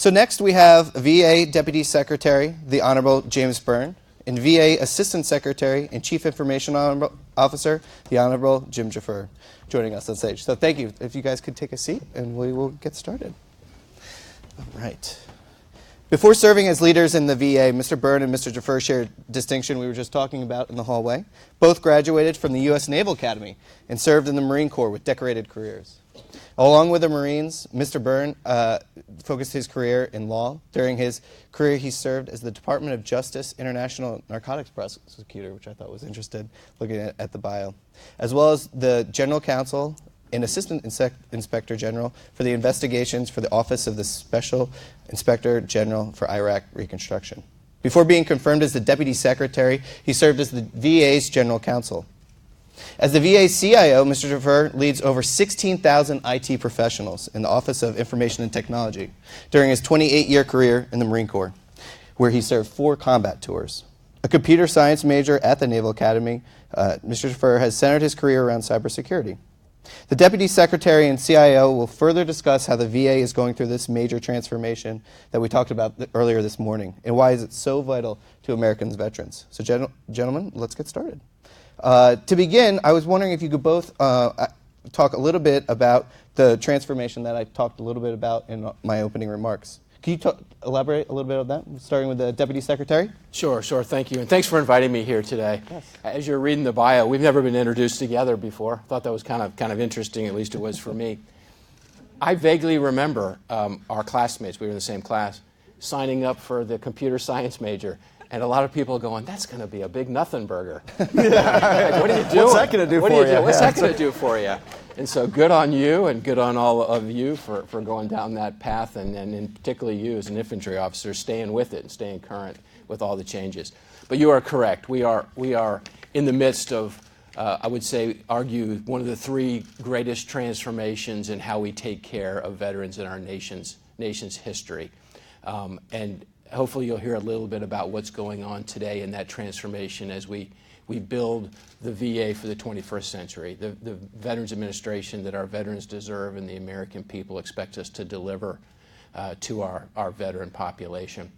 So next we have VA Deputy Secretary, the Honorable James Byrne, and VA Assistant Secretary and Chief Information Officer, the Honorable James Gfrerer, joining us on stage. So thank you. If you guys could take a seat, and we will get started. All right. Before serving as leaders in the VA, Mr. Byrne and Mr. Gfrerer shared distinction we were just talking about in the hallway. Both graduated from the U.S. Naval Academy and served in the Marine Corps with decorated careers. Along with the Marines, Mr. Byrne focused his career in law. During his career, he served as the Department of Justice International Narcotics Prosecutor, which I thought was interesting, looking at the bio, as well as the General Counsel and Assistant Inspector General for the investigations for the Office of the Special Inspector General for Iraq Reconstruction. Before being confirmed as the Deputy Secretary, he served as the VA's General Counsel. As the VA CIO, Mr. Gfrerer leads over 16,000 IT professionals in the Office of Information and Technology during his 28-year career in the Marine Corps, where he served 4 combat tours. A computer science major at the Naval Academy, Mr. Gfrerer has centered his career around cybersecurity. The Deputy Secretary and CIO will further discuss how the VA is going through this major transformation that we talked about earlier this morning, and why is it so vital to Americans' veterans. So gentlemen, let's get started. To begin, I was wondering if you could both talk a little bit about the transformation that I talked a little bit about in my opening remarks. Can you elaborate a little bit on that, starting with the Deputy Secretary? Sure. Thank you. And thanks for inviting me here today. Yes. As you're reading the bio, we've never been introduced together before. Thought that was kind of interesting, at least it was for me. I vaguely remember our classmates, we were in the same class, signing up for the computer science major. And a lot of people going, that's going to be a big nothing burger. Like, what are you doing? What's that going to do for you? What's that going to do for you? And so good on you, and good on all of you for going down that path, and in particularly you as an infantry officer, staying with it and staying current with all the changes. But you are correct. We are in the midst of, I would say, argue one of the 3 greatest transformations in how we take care of veterans in our nation's history. And hopefully you'll hear a little bit about what's going on today in that transformation as we build the VA for the 21st century, the Veterans Administration that our veterans deserve and the American people expect us to deliver to our veteran population.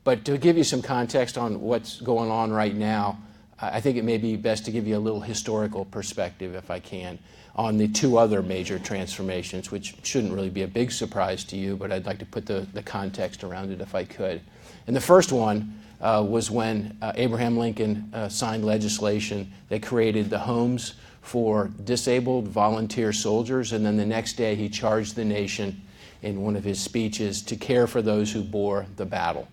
But to give you some context on what's going on right now, I think it may be best to give you a little historical perspective, if I can, on the 2 other major transformations, which shouldn't really be a big surprise to you, but I'd like to put the context around it if I could. And the first one was when Abraham Lincoln signed legislation that created the homes for disabled volunteer soldiers, and then the next day he charged the nation in one of his speeches to care for those who bore the battle.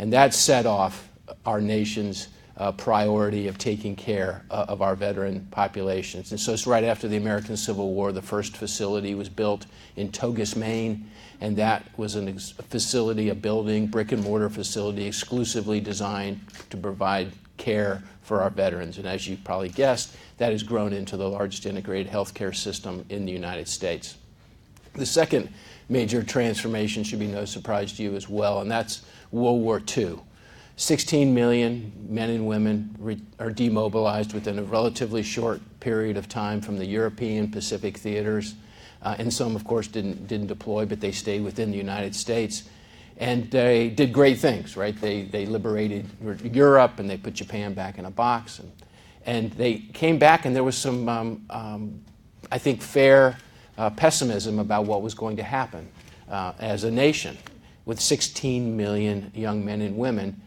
And that set off our nation's priority of taking care of our veteran populations. And so it's right after the American Civil War, the first facility was built in Togus, Maine, and that was a facility, a building, brick and mortar facility exclusively designed to provide care for our veterans. And as you probably guessed, that has grown into the largest integrated healthcare system in the United States. The second major transformation should be no surprise to you as well, and that's World War II. 16 million men and women are demobilized within a relatively short period of time from the European Pacific theaters. And some, of course, didn't deploy, but they stayed within the United States. And they did great things, right? They liberated Europe, and they put Japan back in a box. And they came back, and there was some, I think, fair pessimism about what was going to happen as a nation with 16 million young men and women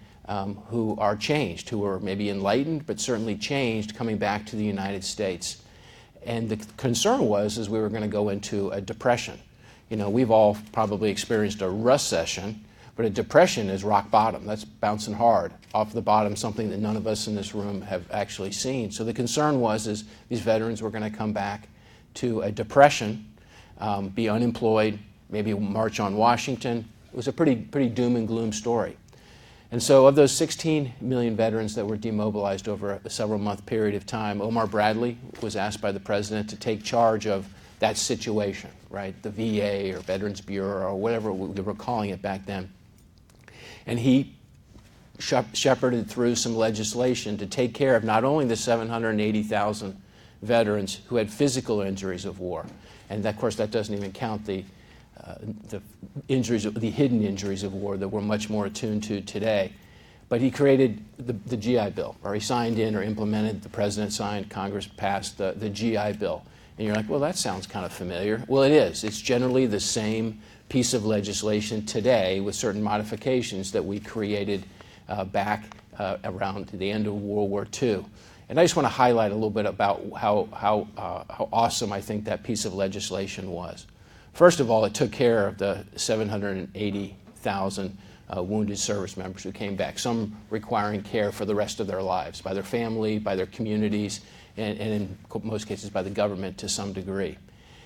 who are changed, who are maybe enlightened, but certainly changed, coming back to the United States. And the concern was we were going to go into a depression. You know, we've all probably experienced a recession, but a depression is rock bottom. That's bouncing hard off the bottom, something that none of us in this room have actually seen. So the concern was these veterans were going to come back to a depression, be unemployed, maybe march on Washington. It was a pretty doom and gloom story. And so of those 16 million veterans that were demobilized over a several-month period of time, Omar Bradley was asked by the president to take charge of that situation, right? The VA or Veterans Bureau or whatever we were calling it back then. And he shepherded through some legislation to take care of not only the 780,000 veterans who had physical injuries of war, and of course that doesn't even count the the injuries, the hidden injuries of war that we're much more attuned to today. But he created the GI Bill, or he signed in or implemented, the president signed, Congress passed the GI Bill. And you're like, well, that sounds kind of familiar. Well, it is. It's generally the same piece of legislation today with certain modifications that we created back around the end of World War II. And I just want to highlight a little bit about how awesome I think that piece of legislation was. First of all, it took care of the 780,000 wounded service members who came back, some requiring care for the rest of their lives, by their family, by their communities, and in most cases by the government to some degree.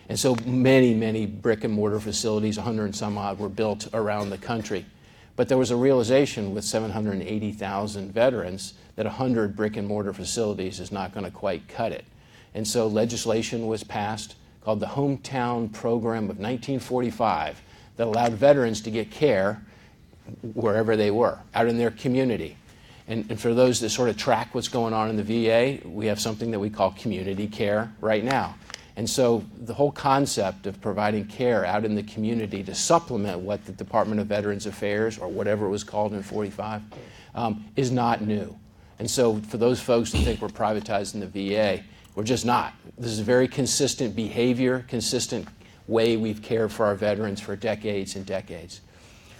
And so many brick and mortar facilities, 100 and some odd, were built around the country. But there was a realization with 780,000 veterans that 100 brick and mortar facilities is not going to quite cut it. And so legislation was passed called the Hometown Program of 1945 that allowed veterans to get care wherever they were, out in their community. And for those that sort of track what's going on in the VA, we have something that we call community care right now. And so the whole concept of providing care out in the community to supplement what the Department of Veterans Affairs, or whatever it was called in 45, is not new. And so for those folks who think we're privatizing the VA, we're just not. This is a very consistent behavior, consistent way we've cared for our veterans for decades and decades.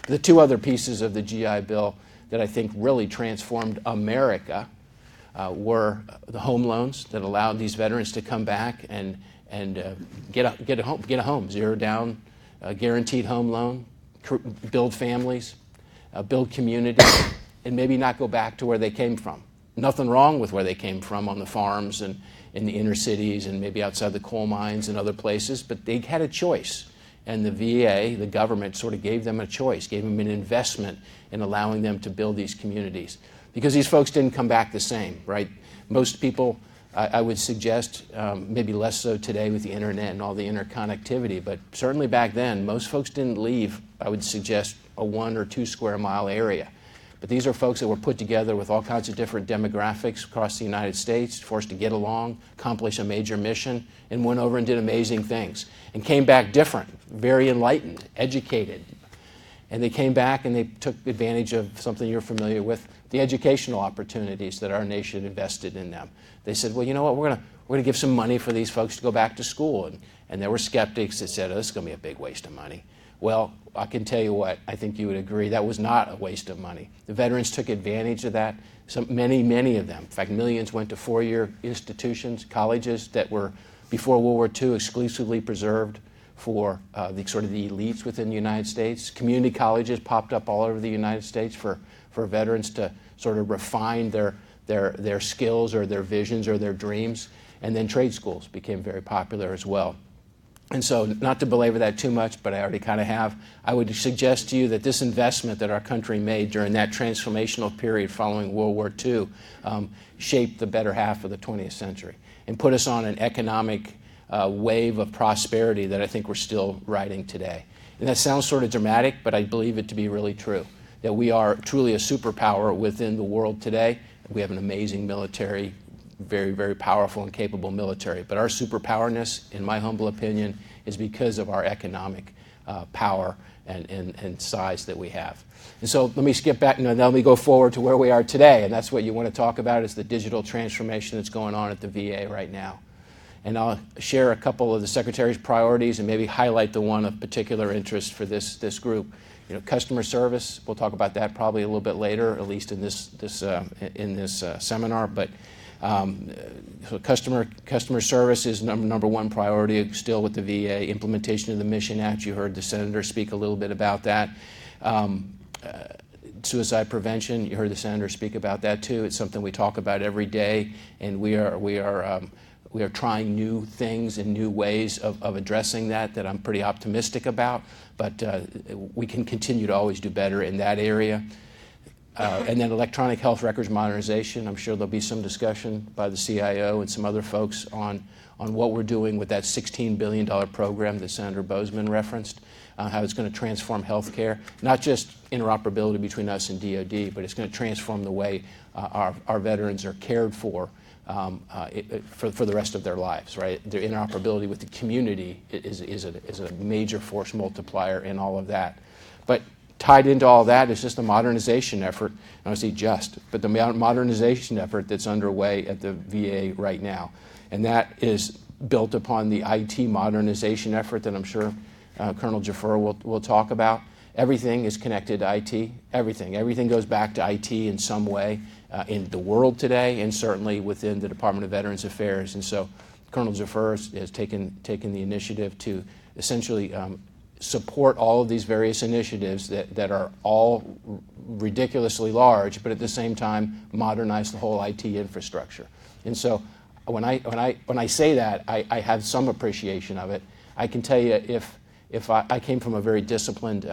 The two other pieces of the GI Bill that I think really transformed America were the home loans that allowed these veterans to come back and get a home, zero down, guaranteed home loan, build families, build communities, and maybe not go back to where they came from. Nothing wrong with where they came from on the farms and in the inner cities and maybe outside the coal mines and other places, but they had a choice. And the VA, the government, sort of gave them a choice, gave them an investment in allowing them to build these communities. Because these folks didn't come back the same, right? Most people, I would suggest, maybe less so today with the internet and all the interconnectivity, but certainly back then, most folks didn't leave, I would suggest, a 1 or 2 square mile area. But these are folks that were put together with all kinds of different demographics across the United States, forced to get along, accomplish a major mission, and went over and did amazing things. And came back different, very enlightened, educated. And they came back and they took advantage of something you're familiar with, the educational opportunities that our nation invested in them. They said, well, you know what, we're going to give some money for these folks to go back to school. And there were skeptics that said, oh, this is going to be a big waste of money. Well, I can tell you what, I think you would agree, that was not a waste of money. The veterans took advantage of that. Many of them, in fact, millions went to 4-year institutions, colleges that were, before World War II, exclusively preserved for the elites within the United States. Community colleges popped up all over the United States for veterans to sort of refine their skills or their visions or their dreams. And then trade schools became very popular as well. And so, not to belabor that too much, but I already kind of have, I would suggest to you that this investment that our country made during that transformational period following World War II shaped the better half of the 20th century and put us on an economic wave of prosperity that I think we're still riding today. And that sounds sort of dramatic, but I believe it to be really true, that we are truly a superpower within the world today. We have an amazing military, very, very powerful and capable military. But our superpowerness, in my humble opinion, is because of our economic power and size that we have. And so let me skip back, now let me go forward to where we are today. And that's what you want to talk about, is the digital transformation that's going on at the VA right now. And I'll share a couple of the Secretary's priorities and maybe highlight the one of particular interest for this group. You know, customer service, we'll talk about that probably a little bit later, at least in this seminar. But so customer service is number one priority still with the VA. Implementation of the Mission Act, you heard the Senator speak a little bit about that. Suicide prevention, you heard the Senator speak about that too. It's something we talk about every day, and we are trying new things and new ways of addressing that I'm pretty optimistic about, but we can continue to always do better in that area. And then electronic health records modernization. I'm sure there'll be some discussion by the CIO and some other folks on what we're doing with that $16 billion program that Senator Bozeman referenced, how it's going to transform healthcare, not just interoperability between us and DoD, but it's going to transform the way our veterans are cared for for the rest of their lives, right? Their interoperability with the community is a major force multiplier in all of that. But tied into all that is just a modernization effort, I don't say just, but the modernization effort that's underway at the VA right now. And that is built upon the IT modernization effort that I'm sure Colonel Gfrerer will talk about. Everything is connected to IT, everything. Everything goes back to IT in some way in the world today, and certainly within the Department of Veterans Affairs. And so Colonel Gfrerer has taken the initiative to essentially support all of these various initiatives that are all ridiculously large, but at the same time modernize the whole IT infrastructure. And so when I say that, I have some appreciation of it. I can tell you if I came from a very disciplined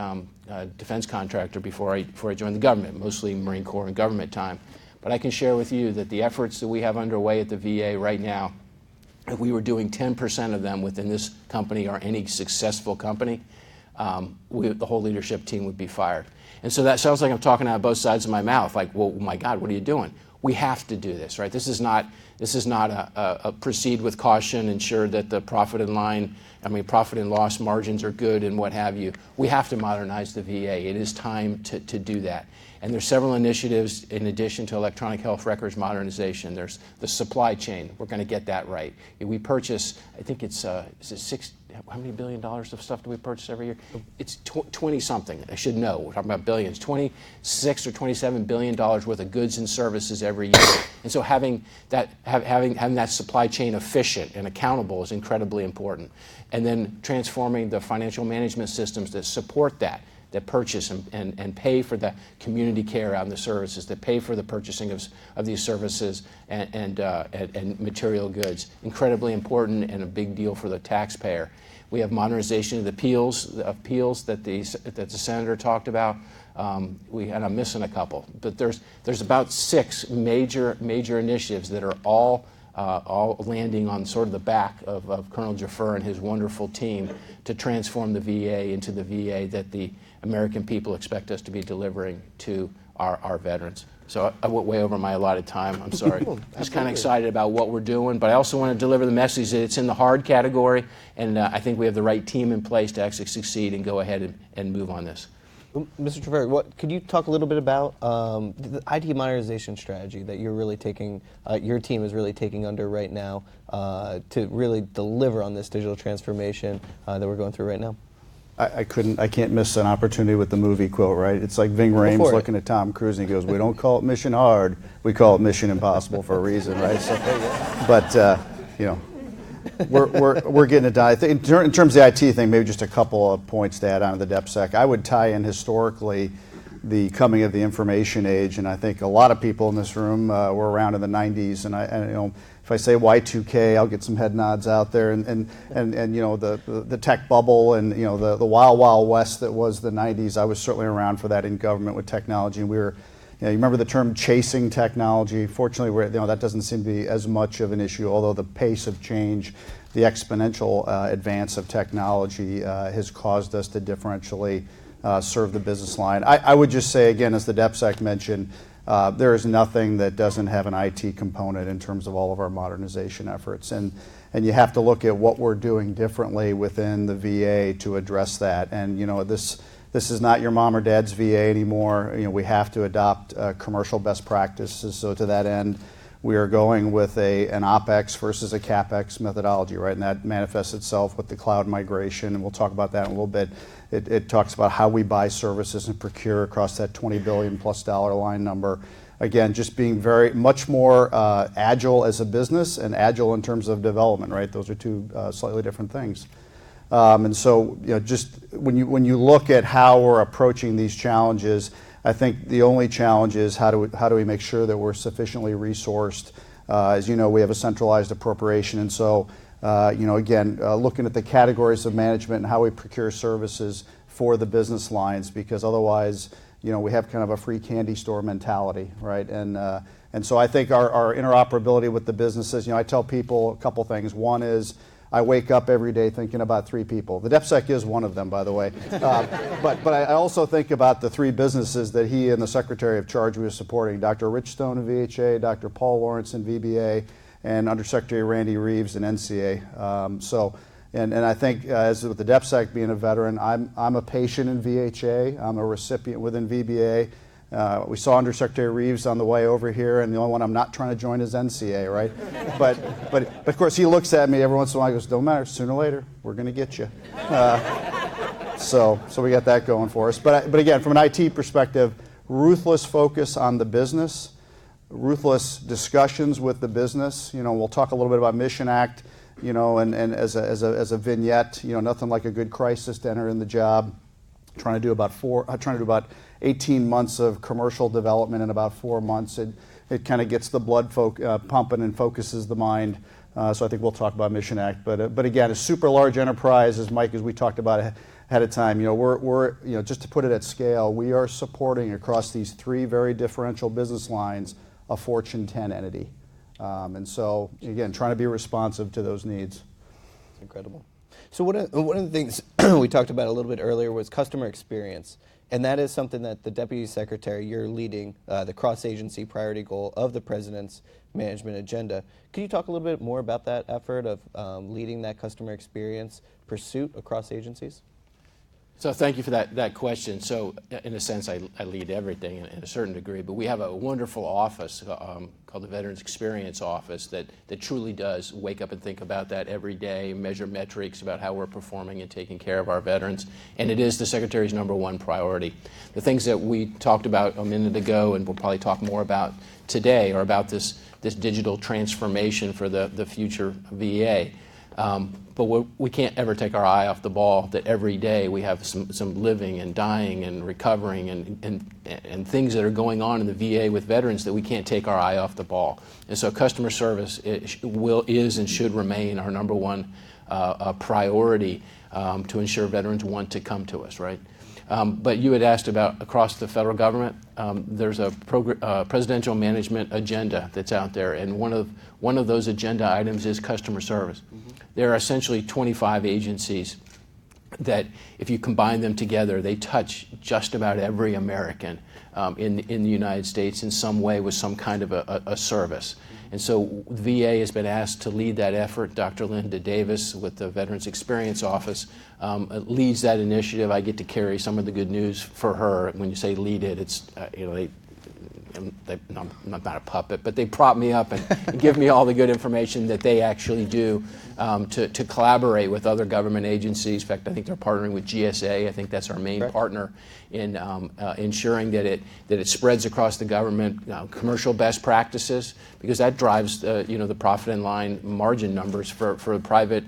defense contractor before I joined the government, mostly Marine Corps and government time. But I can share with you that the efforts that we have underway at the VA right now, if we were doing 10% of them within this company or any successful company, the whole leadership team would be fired. And so that sounds like I'm talking out of both sides of my mouth, like, well, my God, what are you doing? We have to do this, right? This is not a proceed with caution, ensure that the profit and loss margins are good and what have you. We have to modernize the VA. It is time to do that. And there's several initiatives in addition to electronic health records modernization. There's the supply chain. We're going to get that right. We purchase, I think it's how many $1 billion of stuff do we purchase every year? It's 20 something. I should know. We're talking about billions. 26 or 27 billion dollars worth of goods and services every year. And so having that supply chain efficient and accountable is incredibly important. And then transforming the financial management systems that support that purchase and pay for the community care out in the services, that pay for the purchasing of these services and material goods. Incredibly important and a big deal for the taxpayer. We have modernization of the appeals that the senator talked about. And I'm missing a couple, but there's about 6 major initiatives that are all landing on sort of the back of Colonel Gfrerer and his wonderful team to transform the VA into the VA that the American people expect us to be delivering to our veterans. So I went way over my allotted time. I'm sorry. Just kind of excited about what we're doing, but I also want to deliver the message that it's in the hard category, and I think we have the right team in place to actually succeed and go ahead and move on this. Mr. Gfrerer, could you talk a little bit about the IT modernization strategy that you're really taking, your team is really taking under right now to really deliver on this digital transformation that we're going through right now? I can't miss an opportunity with the movie quote, right? It's like Ving Rhames looking at Tom Cruise and he goes, "We don't call it Mission Hard, we call it Mission Impossible for a reason," right? So, but you know, we're getting it done. I think in terms of the IT thing, maybe just a couple of points to add on to the DepSec. I would tie in historically the coming of the information age, and I think a lot of people in this room were around in the 90s, and you know, if I say Y2K, I'll get some head nods out there, and you know, the tech bubble and you know the wild west that was the 90s. I was certainly around for that in government with technology, and we were, you know, you remember the term chasing technology. Fortunately, you know, that doesn't seem to be as much of an issue, although the pace of change, the exponential advance of technology has caused us to differentially serve the business line. I would just say again, as the DepSec mentioned, there is nothing that doesn't have an IT component in terms of all of our modernization efforts, and you have to look at what we're doing differently within the VA to address that. And you know, this is not your mom or dad's VA anymore. You know, we have to adopt commercial best practices. So to that end, we are going with an OpEx versus a CapEx methodology, right? And that manifests itself with the cloud migration, and we'll talk about that in a little bit. It talks about how we buy services and procure across that $20 billion plus line number. Again, just being very much more agile as a business and agile in terms of development, right? Those are two slightly different things. And so, you know, just when you look at how we're approaching these challenges, I think the only challenge is how do we make sure that we're sufficiently resourced. As you know, we have a centralized appropriation, and so you know, again, looking at the categories of management and how we procure services for the business lines, because otherwise, you know, we have kind of a free candy store mentality, right? And so I think our interoperability with the businesses, you know, I tell people a couple things. One is I wake up every day thinking about 3 people. The DepSec is one of them, by the way. But I also think about the 3 businesses that he and the Secretary of Charge was supporting, Dr. Rich Stone in VHA, Dr. Paul Lawrence in VBA, and Undersecretary Randy Reeves in NCA. And I think, as with the DepSec being a veteran, I'm a patient in VHA. I'm a recipient within VBA. We saw Undersecretary Reeves on the way over here, and the only one I'm not trying to join is NCA, right? but of course, he looks at me every once in a while and goes, "Don't matter, sooner or later, we're going to get you." So we got that going for us. But again, from an IT perspective, ruthless focus on the business, ruthless discussions with the business. We'll talk a little bit about Mission Act. And as a vignette, nothing like a good crisis to enter in the job. Trying to do about 18 months of commercial development in about 4 months. It kind of gets the blood pumping and focuses the mind. So I think we'll talk about Mission Act. But again, a super large enterprise, as we talked about ahead of time. We're just to put it at scale, we are supporting across these 3 very differential business lines a Fortune 10 entity. And so, again, trying to be responsive to those needs. It's incredible. So one of the things we talked about a little bit earlier was customer experience. And that is something that the Deputy Secretary, you're leading the cross-agency priority goal of the President's management agenda. Could you talk a little bit more about that effort of leading that customer experience pursuit across agencies? So thank you for that question. So in a sense, I lead everything in a certain degree, but we have a wonderful office called the Veterans Experience Office that truly does wake up and think about that every day, measure metrics about how we're performing and taking care of our veterans, and it is the Secretary's #1 priority. The things that we talked about a minute ago, and we'll probably talk more about today, are about this digital transformation for the future VA. But we can't ever take our eye off the ball that every day we have some living and dying and recovering and things that are going on in the VA with veterans that we can't take our eye off the ball. And so customer service is and should remain our #1 priority to ensure veterans want to come to us, right? But you had asked about across the federal government. There's a presidential management agenda that's out there, and one of those agenda items is customer service. Mm-hmm. There are essentially 25 agencies that, if you combine them together, they touch just about every American in the United States in some way with some kind of a service. And so the VA has been asked to lead that effort. Dr. Linda Davis with the Veterans Experience Office leads that initiative. I get to carry some of the good news for her. When you say lead it, it's I'm not a puppet, but they prop me up and give me all the good information that they actually do to collaborate with other government agencies. In fact, I think they're partnering with GSA. I think that's our main partner in ensuring that it spreads across the government. Commercial best practices, because that drives the profit and line margin numbers for the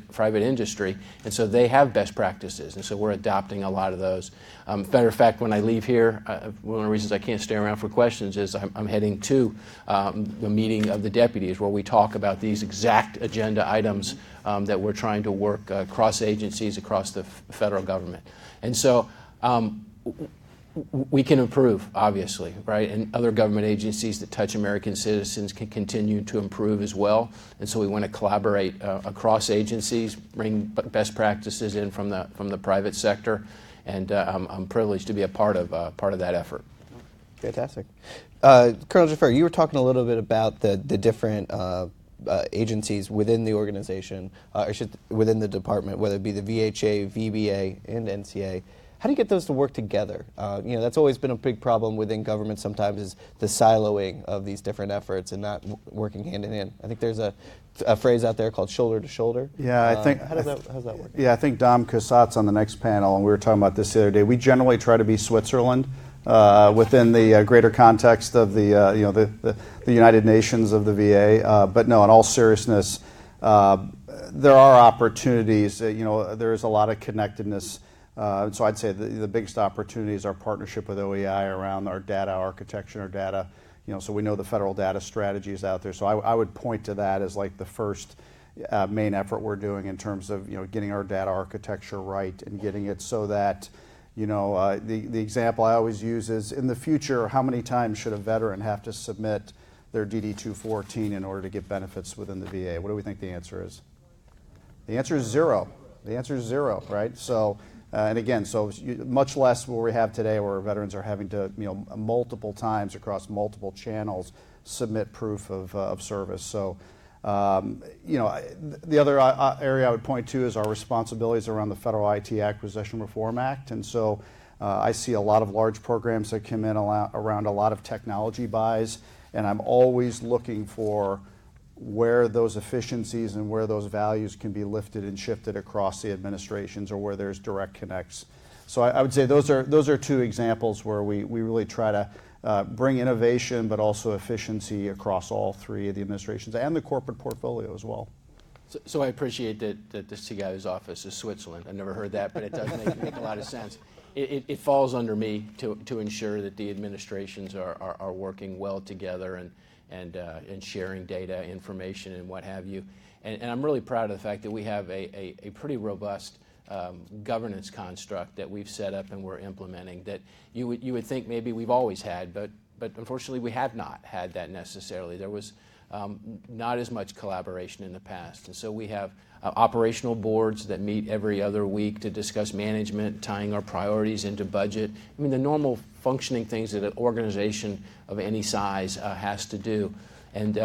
private industry, and so they have best practices, and so we're adopting a lot of those. Matter of fact, when I leave here, one of the reasons I can't stay around for questions is I'm heading to the meeting of the deputies where we talk about these exact agenda items that we're trying to work across agencies across the federal government. And so we can improve, obviously, right? And other government agencies that touch American citizens can continue to improve as well. And so we want to collaborate across agencies, bring best practices in from the private sector, and I'm privileged to be a part of that effort. Fantastic. Colonel Gfrerer, you were talking a little bit about the different agencies within the organization, within the department, whether it be the VHA, VBA, and NCA. How do you get those to work together? That's always been a big problem within government sometimes, is the siloing of these different efforts and not working hand in hand. I think there's a phrase out there called shoulder to shoulder. Yeah, I think. How does that work? Yeah, I think Dom Cassatt's on the next panel, and we were talking about this the other day. We generally try to be Switzerland within the greater context of the United Nations of the VA. But no, in all seriousness, there are opportunities. There is a lot of connectedness. So I'd say the biggest opportunity is our partnership with OEI around our data architecture, our data. So we know the federal data strategy is out there. So I would point to that as like the first main effort we're doing in terms of getting our data architecture right and getting it so that the example I always use is, in the future, how many times should a veteran have to submit their DD-214 in order to get benefits within the VA? What do we think the answer is? The answer is zero. The answer is zero, right? So, and again, much less what we have today, where veterans are having to, multiple times across multiple channels submit proof of service. So, the other area I would point to is our responsibilities around the Federal IT Acquisition Reform Act. And so I see a lot of large programs that come in around a lot of technology buys, and I'm always looking for where those efficiencies and where those values can be lifted and shifted across the administrations, or where there's direct connects. So I would say those are two examples where we really try to bring innovation, but also efficiency across all three of the administrations and the corporate portfolio as well. So I appreciate that the CIO's office is Switzerland. I never heard that, but it does make a lot of sense. It falls under me to ensure that the administrations are working well together and sharing data, information, and what have you. And I'm really proud of the fact that we have a pretty robust governance construct that we've set up and we're implementing that you would think maybe we've always had, but unfortunately we have not had that necessarily. There was not as much collaboration in the past, and so we have operational boards that meet every other week to discuss management, tying our priorities into budget. I mean, the normal functioning things that an organization of any size has to do. And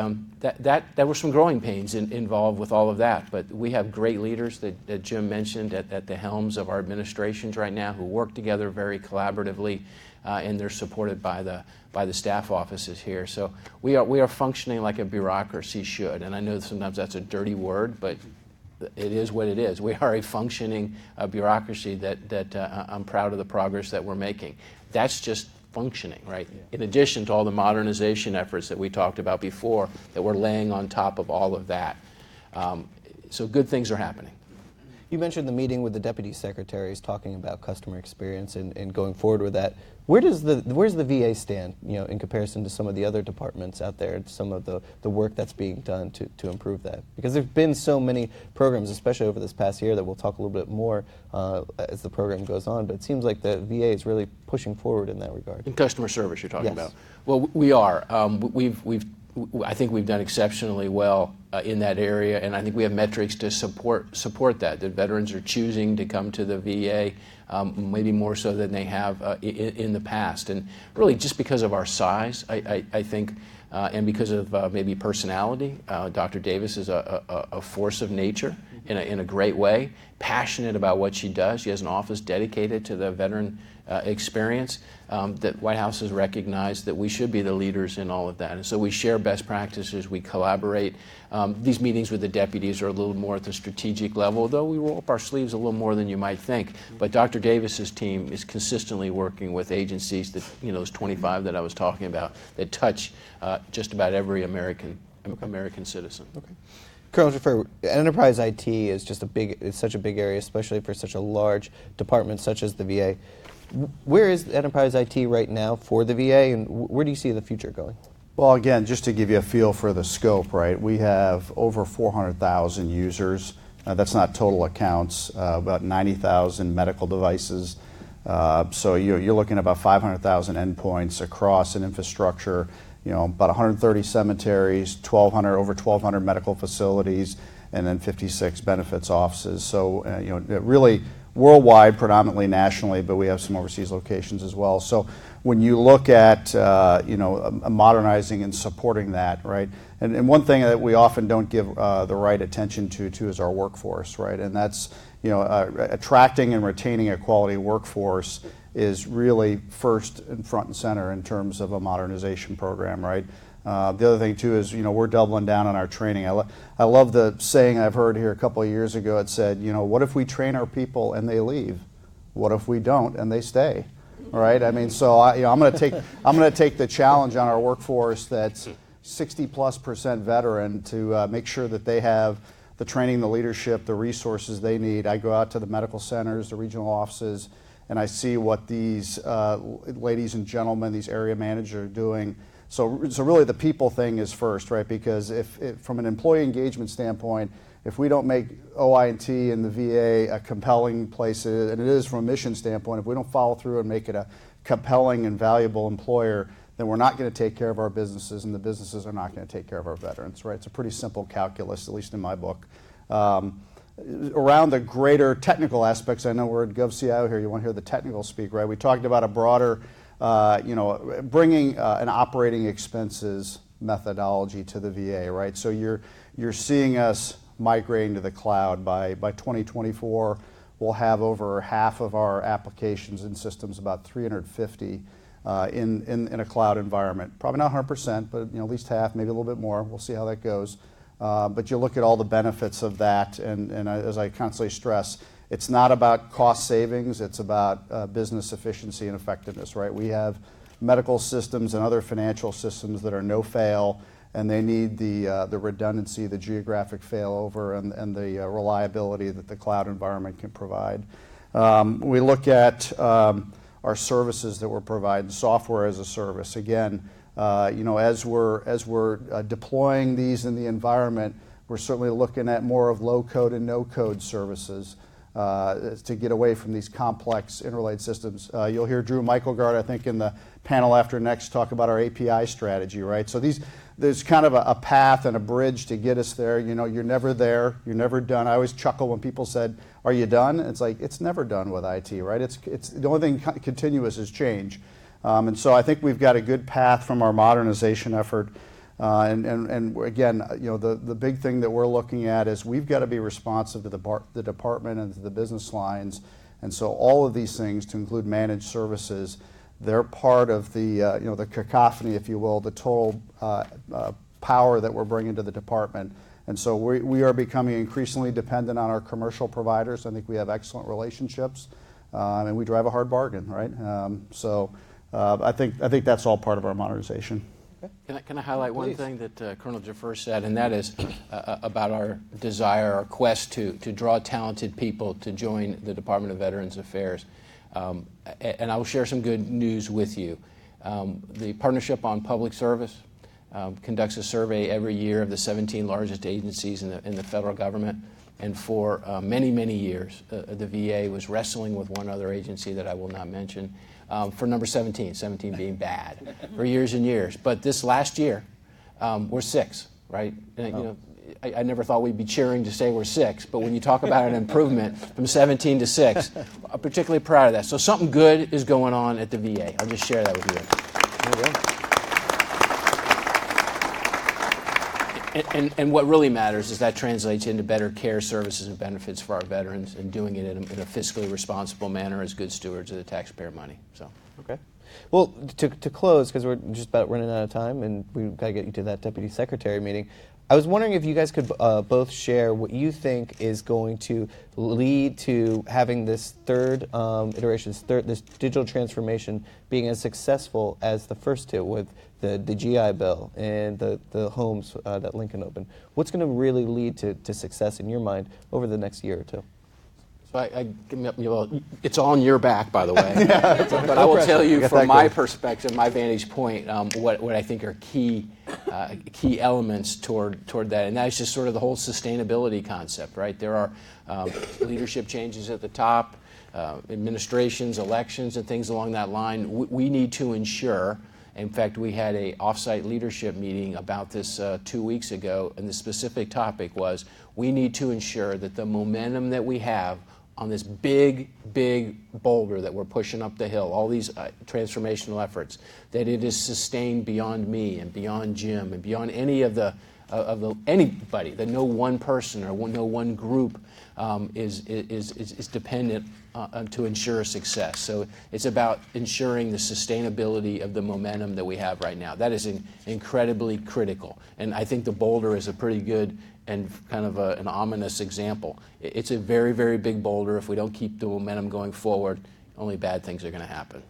there were some growing pains involved with all of that, but we have great leaders that Jim mentioned at the helms of our administrations right now who work together very collaboratively, and they're supported by the staff offices here. So we are functioning like a bureaucracy should, and I know sometimes that's a dirty word, but it is what it is. We are a functioning bureaucracy that I'm proud of the progress that we're making. That's just functioning, right? Yeah. In addition to all the modernization efforts that we talked about before, that we're laying on top of all of that. So good things are happening. You mentioned the meeting with the deputy secretaries talking about customer experience and going forward with that. Where's the VA stand, in comparison to some of the other departments out there, some of the work that's being done to improve that? Because there's been so many programs, especially over this past year, that we'll talk a little bit more as the program goes on, but it seems like the VA is really pushing forward in that regard. In customer service you're talking Yes. about. Well, we are. I think we've done exceptionally well in that area, and I think we have metrics to support that veterans are choosing to come to the VA, maybe more so than they have in the past. And really just because of our size, I think, and because of maybe personality. Dr. Davis is a force of nature in a great way, passionate about what she does. She has an office dedicated to the veteran experience. That White House has recognized that we should be the leaders in all of that. And so we share best practices, we collaborate. These meetings with the deputies are a little more at the strategic level, though we roll up our sleeves a little more than you might think. But Dr. Davis's team is consistently working with agencies that, those 25 that I was talking about, that touch just about every American citizen. Okay. Colonel Gfrerer, enterprise IT is such a big area, especially for such a large department such as the VA. Where is enterprise IT right now for the VA, and where do you see the future going? Well, again, just to give you a feel for the scope, right? We have over 400,000 users. That's not total accounts. About 90,000 medical devices. So you're looking at about 500,000 endpoints across an infrastructure. About 130 cemeteries, over 1,200 medical facilities, and then 56 benefits offices. So really worldwide, predominantly nationally, but we have some overseas locations as well. So when you look at modernizing and supporting that, right? And one thing that we often don't give the right attention to is our workforce, right? And that's attracting and retaining a quality workforce is really first and front and center in terms of a modernization program, right? The other thing too is we're doubling down on our training. I love the saying I've heard here a couple of years ago. It said, what if we train our people and they leave? What if we don't and they stay? Right? I mean, so I'm going to take the challenge on our workforce that's 60+% veteran to make sure that they have the training, the leadership, the resources they need. I go out to the medical centers, the regional offices, and I see what these ladies and gentlemen, these area managers are doing. So really the people thing is first, right? Because if from an employee engagement standpoint, if we don't make OI&T and the VA a compelling place, and it is from a mission standpoint, if we don't follow through and make it a compelling and valuable employer, then we're not going to take care of our businesses, and the businesses are not going to take care of our veterans, right? It's a pretty simple calculus, at least in my book. around the greater technical aspects. I know we're at GovCIO here. You want to hear the technical speak, right? We talked about a broader, bringing an operating expenses methodology to the VA, right? So you're seeing us migrating to the cloud. By 2024, we'll have over half of our applications and systems, about 350, in a cloud environment. Probably not 100%, but at least half, maybe a little bit more. We'll see how that goes. But you look at all the benefits of that, and as I constantly stress, it's not about cost savings, it's about business efficiency and effectiveness, right? We have medical systems and other financial systems that are no-fail, and they need the redundancy, the geographic failover, and the reliability that the cloud environment can provide. We look at our services that we're providing, software as a service. Again, as we're deploying these in the environment, we're certainly looking at more of low-code and no-code services to get away from these complex interrelated systems. You'll hear Drew Michaelgard, I think, in the panel after next talk about our API strategy, right? So there's kind of a path and a bridge to get us there. You're never there. You're never done. I always chuckle when people said, "Are you done?" It's like, it's never done with IT, right? It's the only thing continuous is change. And so I think we've got a good path from our modernization effort. And again, the big thing that we're looking at is we've got to be responsive to the department and to the business lines. And so all of these things, to include managed services, they're part of the cacophony, if you will, the total power that we're bringing to the department. And so we are becoming increasingly dependent on our commercial providers. I think we have excellent relationships, and we drive a hard bargain, right? I think that's all part of our modernization. Can I highlight one thing that Colonel Gfrerer said, and that is about our desire, our quest to draw talented people to join the Department of Veterans Affairs. And I will share some good news with you. The Partnership on Public Service conducts a survey every year of the 17 largest agencies in the federal government. And for many, many years, the VA was wrestling with one other agency that I will not mention for number 17 being bad, for years and years. But this last year, we're 6, right? And, I never thought we'd be cheering to say we're 6, but when you talk about an improvement from 17 to 6, I'm particularly proud of that. So something good is going on at the VA. I'll just share that with you. There you go. And what really matters is that translates into better care, services, and benefits for our veterans, and doing it in a fiscally responsible manner as good stewards of the taxpayer money. So, okay. Well, to close, because we're just about running out of time, and we've got to get you to that Deputy Secretary meeting, I was wondering if you guys could both share what you think is going to lead to having this third iteration, this digital transformation being as successful as the first two with the GI Bill and the homes that Lincoln opened. What's going to really lead to success in your mind over the next year or two? So it's on your back, by the way. But I will tell you from my perspective, my vantage point, what I think are key elements toward that, and that's just sort of the whole sustainability concept, right? There are leadership changes at the top, administrations, elections, and things along that line. We need to ensure. In fact, we had an off-site leadership meeting about this 2 weeks ago, and the specific topic was we need to ensure that the momentum that we have on this big boulder that we're pushing up the hill, all these transformational efforts, that it is sustained beyond me and beyond Jim and beyond any of anybody, that no one person or no one group is dependent to ensure success. So it's about ensuring the sustainability of the momentum that we have right now. That is incredibly critical, and I think the boulder is a pretty good and kind of an ominous example. It's a very, very big boulder. If we don't keep the momentum going forward, only bad things are going to happen.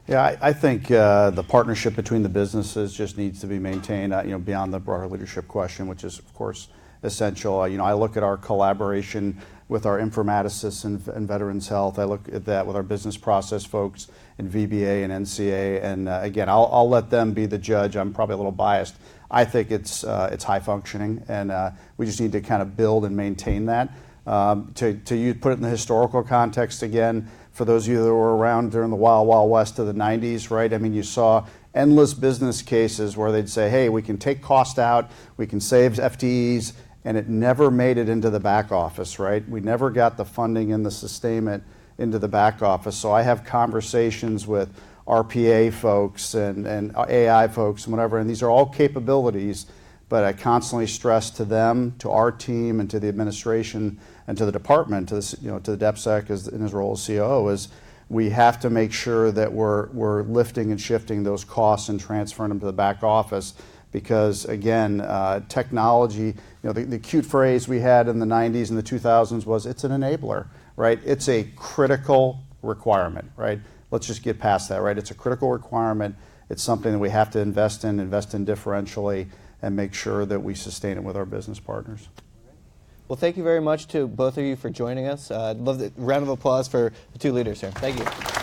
Yeah, I think the partnership between the businesses just needs to be maintained, beyond the broader leadership question, which is, of course, essential. I look at our collaboration with our informaticists and Veterans Health. I look at that with our business process folks in VBA and NCA. And again, I'll let them be the judge. I'm probably a little biased. I think it's high functioning, and we just need to kind of build and maintain that. To put it in the historical context again, for those of you that were around during the Wild West of the 90s, right? I mean, you saw endless business cases where they'd say, hey, we can take cost out, we can save FTEs, and it never made it into the back office, right? We never got the funding and the sustainment into the back office. So I have conversations with RPA folks and AI folks and whatever, and these are all capabilities, but I constantly stress to them, to our team, and to the administration, and to the department, to the DepSec in his role as COO, is we have to make sure that we're lifting and shifting those costs and transferring them to the back office, because again, technology, the cute phrase we had in the 90s and the 2000s was, it's an enabler, right? It's a critical requirement, right? Let's just get past that, right? It's a critical requirement. It's something that we have to invest in differentially, and make sure that we sustain it with our business partners. Well, thank you very much to both of you for joining us. I'd love a round of applause for the two leaders here. Thank you.